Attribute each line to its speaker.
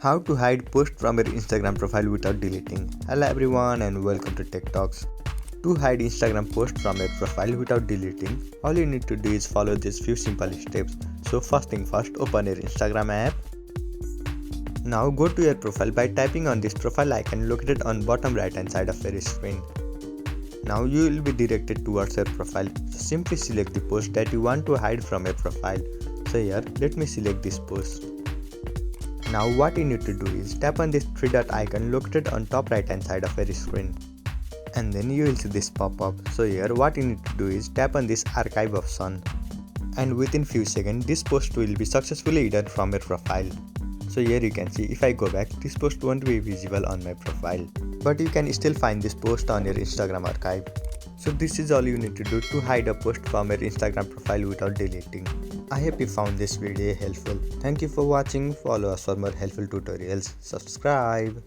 Speaker 1: How to hide post from your Instagram profile without deleting. Hello everyone and welcome to Tech Talks. To hide Instagram post from your profile without deleting, all you need to do is follow these few simple steps. So first thing first, open your Instagram app. Now go to your profile by tapping on this profile icon located on bottom right hand side of your screen. Now you will be directed towards your profile. So simply select the post that you want to hide from your profile. So here, let me select this post. Now what you need to do is tap on this three dot icon located on top right hand side of your screen. And then you will see this pop up. So here what you need to do is tap on this archive option. And within few seconds this post will be successfully hidden from your profile. So here you can see if I go back, this post won't be visible on my profile. But you can still find this post on your Instagram archive. So this is all you need to do to hide a post from your Instagram profile without deleting. I hope you found this video helpful. Thank you for watching. Follow us for more helpful tutorials. Subscribe.